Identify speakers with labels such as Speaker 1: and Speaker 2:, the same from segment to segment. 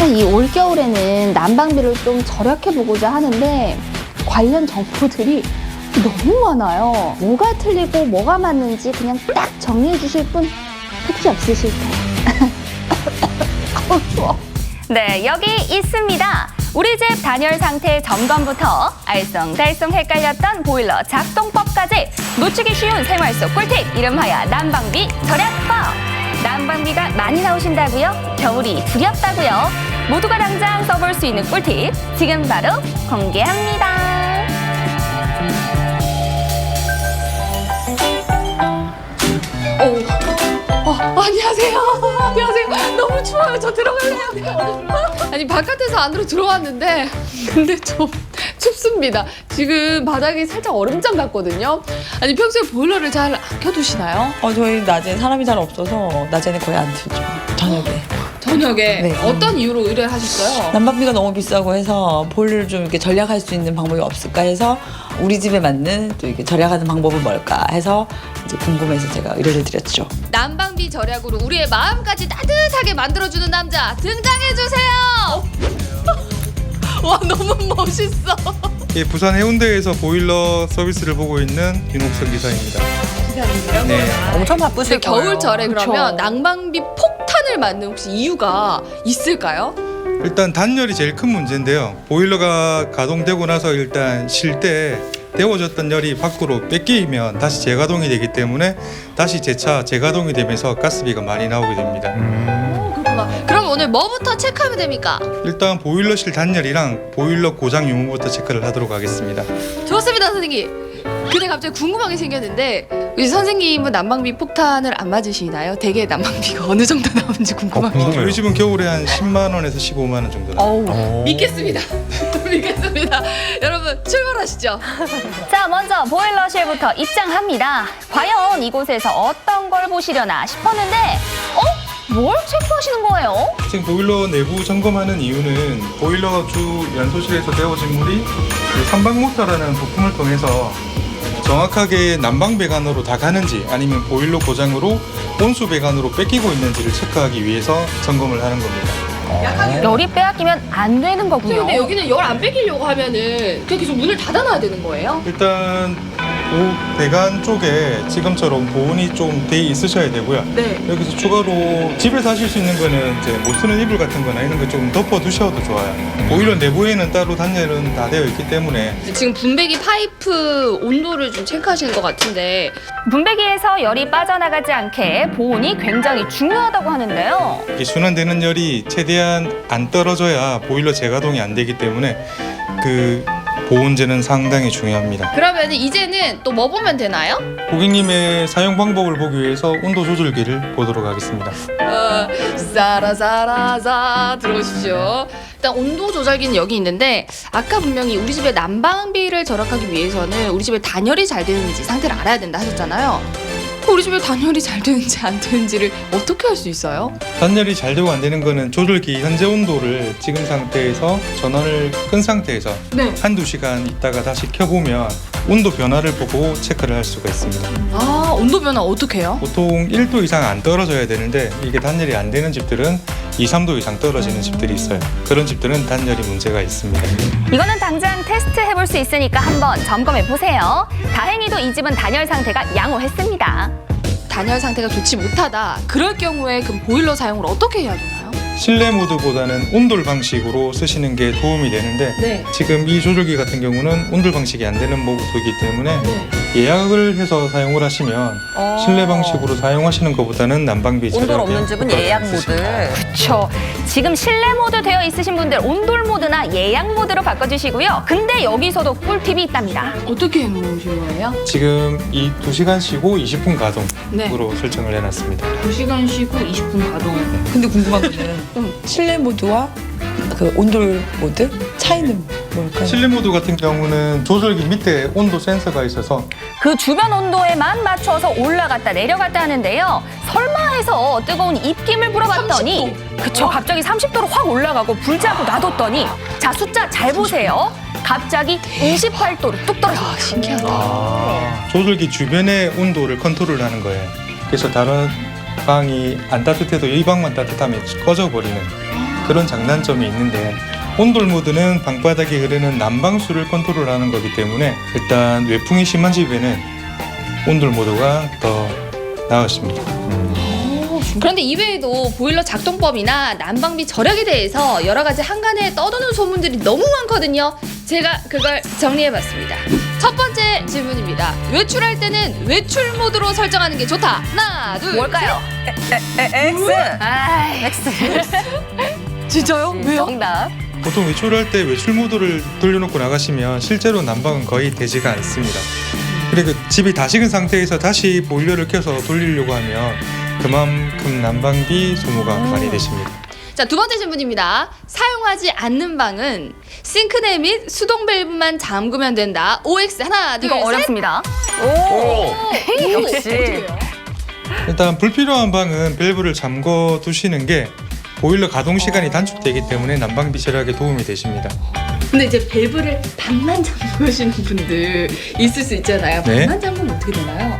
Speaker 1: 이 올겨울에는 난방비를 좀 절약해보고자 하는데 관련 정보들이 너무 많아요. 뭐가 틀리고 뭐가 맞는지 그냥 딱 정리해 주실 분 혹시 없으실까요? 추워.
Speaker 2: 네, 여기 있습니다. 우리 집 단열 상태 점검부터 알쏭달쏭 헷갈렸던 보일러 작동법까지 놓치기 쉬운 생활 속 꿀팁, 이름하여 난방비 절약법. 난방비가 많이 나오신다고요? 겨울이 두렵다고요? 모두가 당장 써볼 수 있는 꿀팁 지금 바로 공개합니다.
Speaker 3: 안녕하세요. 안녕하세요. 너무 추워요. 저 들어갈래요. 아니 바깥에서 안으로 들어왔는데 근데 좀 춥습니다. 지금 바닥이 살짝 얼음장 같거든요. 아니 평소에 보일러를 잘 아껴두시나요?
Speaker 4: 저희 낮에 사람이 잘 없어서 낮에는 거의 안 틀죠. 저녁에.
Speaker 3: 저녁에
Speaker 4: 네.
Speaker 3: 어떤 이유로 의뢰를 하셨어요?
Speaker 4: 난방비가 너무 비싸고 해서 보일러를 좀 이렇게 절약할 수 있는 방법이 없을까 해서 우리 집에 맞는 또 이렇게 절약하는 방법은 뭘까 해서 이제 궁금해서 제가 의뢰를 드렸죠.
Speaker 3: 난방비 절약으로 우리의 마음까지 따뜻하게 만들어주는 남자 등장해주세요. 와 너무 멋있어.
Speaker 5: 예, 부산 해운대에서 보일러 서비스를 보고 있는 윤옥선 기사입니다. 네.
Speaker 4: 엄청 바쁘실
Speaker 3: 근데 겨울철에
Speaker 4: 그쵸.
Speaker 3: 그러면 난방비 폭탄을 맞는 혹시 이유가 있을까요?
Speaker 5: 일단 단열이 제일 큰 문제인데요. 보일러가 가동되고 나서 일단 쉴 때 데워졌던 열이 밖으로 뺏기면 다시 재가동이 되기 때문에 다시 재차 재가동이 되면서 가스비가 많이 나오게 됩니다.
Speaker 3: 그렇구나. 그럼 오늘 뭐부터 체크하면 됩니까?
Speaker 5: 일단 보일러실 단열이랑 보일러 고장 유무부터 체크를 하도록 하겠습니다.
Speaker 3: 좋습니다, 선생님. 근데 갑자기 궁금한 게 생겼는데 우리 선생님은 난방비 폭탄을 안 맞으시나요? 대개 난방비가 어느 정도 나오는지 궁금합니다.
Speaker 5: 저희 집은 겨울에 한 10만 원에서 15만 원 정도 나와요.
Speaker 3: 믿겠습니다. 믿겠습니다. 여러분 출발하시죠.
Speaker 2: 자, 먼저 보일러실부터 입장합니다. 과연 이곳에서 어떤 걸 보시려나 싶었는데 뭘 체크하시는 거예요?
Speaker 5: 지금 보일러 내부 점검하는 이유는 보일러 주 연소실에서 데워진 물이 그 선박 모터라는 부품을 통해서 정확하게 난방 배관으로 다 가는지 아니면 보일러 고장으로 온수 배관으로 뺏기고 있는지를 체크하기 위해서 점검을 하는 겁니다.
Speaker 2: 열이 빼앗기면 안 되는 거군요.
Speaker 3: 근데 여기는 열 안 빼기려고 하면은 그냥 계속 문을 닫아놔야 되는 거예요?
Speaker 5: 일단 배관 쪽에 지금처럼 보온이 좀 돼 있으셔야 되고요.
Speaker 3: 네.
Speaker 5: 여기서 추가로 집에서 하실 수 있는 거는 이제 못 쓰는 이불 같은 거나 이런 거 좀 덮어 두셔도 좋아요. 보일러 내부에는 따로 단열은 다 되어 있기 때문에
Speaker 3: 지금 분배기 파이프 온도를 좀 체크하시는 것 같은데
Speaker 2: 분배기에서 열이 빠져나가지 않게 보온이 굉장히 중요하다고 하는데요.
Speaker 5: 이게 순환되는 열이 최대한 안 떨어져야 보일러 재가동이 안 되기 때문에 그 보온재는 상당히 중요합니다.
Speaker 3: 그러면 이제는 또 뭐 보면 되나요?
Speaker 5: 고객님의 사용 방법을 보기 위해서 온도 조절기를 보도록 하겠습니다.
Speaker 3: 싸라싸라싸 들어오십시오. 일단 온도 조절기는 여기 있는데 아까 분명히 우리 집의 난방비를 절약하기 위해서는 우리 집에 단열이 잘 되는지 상태를 알아야 된다 하셨잖아요. 우리 집에 단열이 잘 되는지 안 되는지를 어떻게 알 수 있어요?
Speaker 5: 단열이 잘 되고 안 되는 거는 조절기 현재 온도를 지금 상태에서 전원을 끈 상태에서
Speaker 3: 네.
Speaker 5: 한두 시간 있다가 다시 켜보면 온도 변화를 보고 체크를 할 수가 있습니다.
Speaker 3: 아 온도 변화 어떻게 해요?
Speaker 5: 보통 1도 이상 안 떨어져야 되는데 이게 단열이 안 되는 집들은 2, 3도 이상 떨어지는 집들이 있어요. 그런 집들은 단열이 문제가 있습니다.
Speaker 2: 이거는 당장 테스트 해볼 수 있으니까 한번 점검해 보세요. 다행히도 이 집은 단열 상태가 양호했습니다.
Speaker 3: 단열 상태가 좋지 못하다. 그럴 경우에 그럼 보일러 사용을 어떻게 해야 되나요?
Speaker 5: 실내 모드보다는 온돌 방식으로 쓰시는 게 도움이 되는데
Speaker 3: 네.
Speaker 5: 지금 이 조절기 같은 경우는 온돌 방식이 안 되는 모드이기 때문에 예약을 해서 사용을 하시면 실내 방식으로 사용하시는 것보다는 난방비 절약에
Speaker 4: 온돌 없는 집은
Speaker 5: 효과가
Speaker 4: 예약
Speaker 5: 있으십니다.
Speaker 4: 모드.
Speaker 2: 그렇죠. 지금 실내 모드 되어 있으신 분들 온돌 모드나 예약 모드로 바꿔주시고요. 근데 여기서도 꿀팁이 있답니다.
Speaker 3: 어떻게 해놓으신 거예요?
Speaker 5: 지금 이 2시간 쉬고 20분 가동으로
Speaker 3: 네.
Speaker 5: 설정을 해놨습니다.
Speaker 3: 2시간 쉬고 20분 가동.
Speaker 4: 근데 궁금한 거는 실내 모드와 그 온돌 모드 차이는 뭘까요?
Speaker 5: 실내 모드 같은 경우는 조절기 밑에 온도 센서가 있어서
Speaker 2: 그 주변 온도에만 맞춰서 올라갔다 내려갔다 하는데요. 설마 해서 뜨거운 입김을 불어봤더니 그쵸, 갑자기 30도로 확 올라가고 불자고 놔뒀더니 자 숫자 잘 보세요. 갑자기 28도로 뚝 떨어져요.
Speaker 3: 신기하다.
Speaker 5: 조절기 주변의 온도를 컨트롤하는 거예요. 그래서 다른 방이 안 따뜻해도 이 방만 따뜻하면 꺼져버리는 그런 장단점이 있는데, 온돌 모드는 방바닥에 흐르는 난방수를 컨트롤하는 거기 때문에 일단 외풍이 심한 집에는 온돌 모드가 더 나으십니다.
Speaker 3: 그런데 이외에도 보일러 작동법이나 난방비 절약에 대해서 여러 가지 한간에 떠도는 소문들이 너무 많거든요. 제가 그걸 정리해봤습니다. 첫 번째 질문입니다. 외출할 때는 외출 모드로 설정하는 게 좋다. 하나, 둘,
Speaker 2: 뭘까요?
Speaker 4: X.
Speaker 2: 아이,
Speaker 3: 진짜요?
Speaker 2: 정답.
Speaker 5: 보통 외출할 때 외출 모드를 돌려놓고 나가시면 실제로 난방은 거의 되지가 않습니다. 그리고 집이 다 식은 상태에서 다시 보일러를 켜서 돌리려고 하면 그만큼 난방비 소모가 많이 되십니다.
Speaker 3: 자, 두 번째 질문입니다. 사용하지 않는 방은 싱크대 및 수동 밸브만 잠그면 된다. OX 하나, 둘,
Speaker 2: 이거
Speaker 3: 셋.
Speaker 2: 어렵습니다. 역시.
Speaker 5: 일단 불필요한 방은 밸브를 잠궈 두시는 게 보일러 가동 시간이 단축되기 때문에 난방비 절약에 도움이 되십니다.
Speaker 3: 근데 이제 밸브를 반만 잠그시는 분들 있을 수 있잖아요.
Speaker 5: 네.
Speaker 3: 반만 잠그면 어떻게 되나요?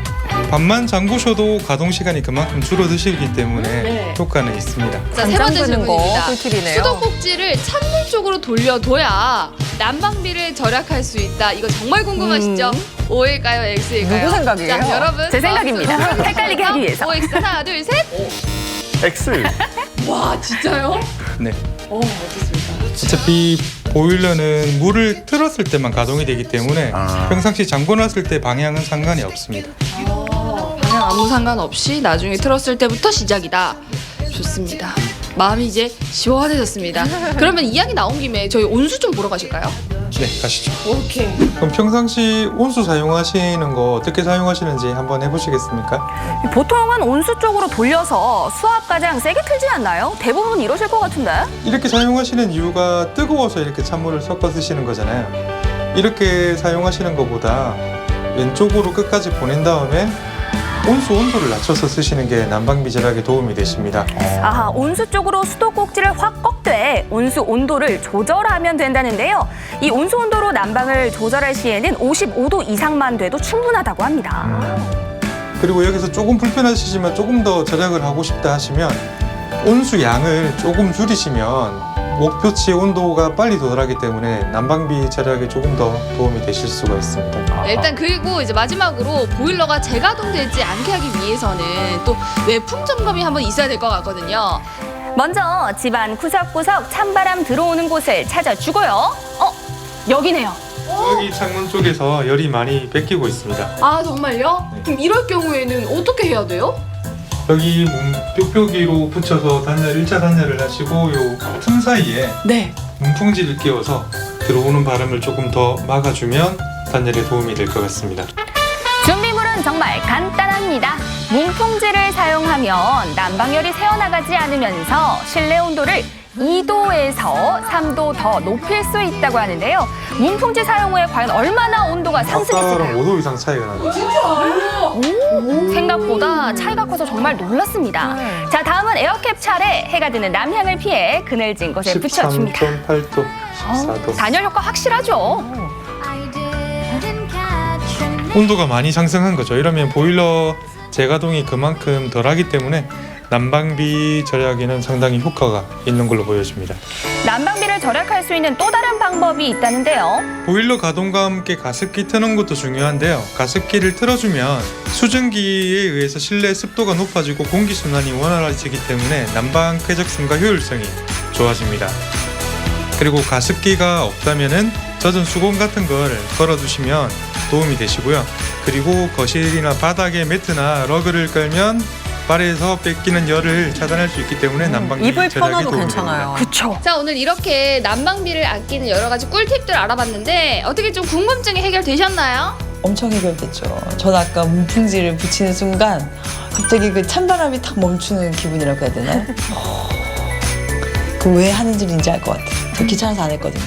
Speaker 5: 반만 잠그셔도 가동 시간이 그만큼 줄어드시기 때문에
Speaker 3: 네.
Speaker 5: 효과는 있습니다.
Speaker 3: 자, 세 번째
Speaker 2: 잠그는 거
Speaker 3: 질문입니다.
Speaker 2: 꿀팁이네요.
Speaker 3: 수도 꼭지를 창문 쪽으로 돌려둬야 난방비를 절약할 수 있다. 이거 정말 궁금하시죠? O일까요? X일까요?
Speaker 4: 누구 생각이에요?
Speaker 3: 자, 여러분.
Speaker 2: 제 생각입니다. 헷갈리게 하기 위해서.
Speaker 3: OX 하나, 둘, 셋.
Speaker 6: X.
Speaker 3: 와, 진짜요?
Speaker 5: 네.
Speaker 3: 어떻습니까?
Speaker 5: 어차피 보일러는 물을 틀었을 때만 가동이 되기 때문에
Speaker 6: 아.
Speaker 5: 평상시 잠궈놨을 때 방향은 상관이 없습니다.
Speaker 3: 방향 아무 상관없이 나중에 틀었을 때부터 시작이다. 좋습니다. 마음이 이제 시원해졌습니다. 그러면 이야기 나온 김에 저희 온수 좀 보러 가실까요?
Speaker 5: 네, 가시죠.
Speaker 3: 오케이.
Speaker 5: 그럼 평상시 온수 사용하시는 거 어떻게 사용하시는지 한번 해보시겠습니까?
Speaker 2: 보통은 온수 쪽으로 돌려서 수압 가장 세게 틀지 않나요? 대부분 이러실 것 같은데.
Speaker 5: 이렇게 사용하시는 이유가 뜨거워서 이렇게 찬물을 섞어 쓰시는 거잖아요. 이렇게 사용하시는 것보다 왼쪽으로 끝까지 보낸 다음에 온수 온도를 낮춰서 쓰시는 게 난방비 절약에 도움이 되십니다.
Speaker 2: 아하, 온수 쪽으로 수도 꼭지를 확 꺾되 온수 온도를 조절하면 된다는데요. 이 온수 온도로 난방을 조절할 시에는 55도 이상만 돼도 충분하다고 합니다.
Speaker 5: 그리고 여기서 조금 불편하시지만 조금 더 절약을 하고 싶다 하시면 온수 양을 조금 줄이시면 목표치 온도가 빨리 도달하기 때문에 난방비 절약에 조금 더 도움이 되실 수가 있습니다.
Speaker 3: 네, 일단 그리고 이제 마지막으로 보일러가 재가동되지 않게 하기 위해서는 또 외풍 점검이 한번 있어야 될 것 같거든요.
Speaker 2: 먼저 집안 구석구석 찬바람 들어오는 곳을 찾아주고요. 여기네요.
Speaker 5: 여기 창문 쪽에서 열이 많이 뺏기고 있습니다.
Speaker 3: 아, 정말요?
Speaker 5: 네.
Speaker 3: 그럼 이럴 경우에는 어떻게 해야 돼요?
Speaker 5: 여기 뾱뾱이로 붙여서 단열 1차 단열을 하시고 요 틈 사이에
Speaker 3: 네.
Speaker 5: 문풍지를 끼워서 들어오는 바람을 조금 더 막아주면 단열에 도움이 될 것 같습니다.
Speaker 2: 준비물은 정말 간단합니다. 문풍지를 사용하면 난방열이 새어나가지 않으면서 실내 온도를 2도에서 3도 더 높일 수 있다고 하는데요. 문풍지 사용 후에 과연 얼마나 온도가
Speaker 5: 아까랑
Speaker 2: 상승했을까요?
Speaker 5: 5도 이상 차이가 나요.
Speaker 2: 생각보다 차이가 커서 정말 놀랐습니다. 자, 다음은 에어캡 차례. 해가 드는 남향을 피해 그늘진 곳에 붙여줍니다.
Speaker 5: 13.8도, 14도.
Speaker 2: 단열 효과 확실하죠?
Speaker 5: 온도가 많이 상승한 거죠. 이러면 보일러 재가동이 그만큼 덜하기 때문에 난방비 절약에는 상당히 효과가 있는 걸로 보여집니다.
Speaker 2: 난방비를 절약할 수 있는 또 다른 방법이 있다는데요.
Speaker 5: 보일러 가동과 함께 가습기 트는 것도 중요한데요. 가습기를 틀어주면 수증기에 의해서 실내 습도가 높아지고 공기순환이 원활해지기 때문에 난방 쾌적성과 효율성이 좋아집니다. 그리고 가습기가 없다면은 젖은 수건 같은 걸 걸어두시면 도움이 되시고요. 그리고 거실이나 바닥에 매트나 러그를 깔면 발에서 뺏기는 열을 차단할 수 있기 때문에 난방비
Speaker 4: 이불
Speaker 5: 절약에
Speaker 4: 펴놔도
Speaker 5: 도움이
Speaker 4: 괜찮아요.
Speaker 5: 됩니다.
Speaker 2: 그쵸.
Speaker 3: 자, 오늘 이렇게 난방비를 아끼는 여러 가지 꿀팁들 알아봤는데 어떻게 좀 궁금증이 해결되셨나요?
Speaker 4: 엄청 해결됐죠. 전 아까 문풍지를 붙이는 순간 갑자기 그 찬바람이 탁 멈추는 기분이라고 해야 되나요? 그 왜 하는지는 이제 알 것 같아요. 저 귀찮아서 안 했거든요.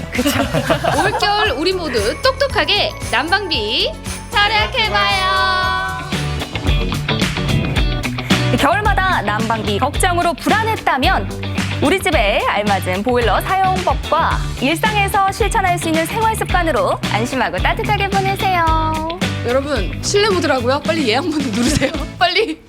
Speaker 3: 올겨울 우리 모두 똑똑하게 난방비 절약해봐요.
Speaker 2: 겨울마다 난방비 걱정으로 불안했다면 우리 집에 알맞은 보일러 사용법과 일상에서 실천할 수 있는 생활 습관으로 안심하고 따뜻하게 보내세요.
Speaker 3: 여러분, 실내 모드라고요? 빨리 예약 모드 누르세요. 빨리.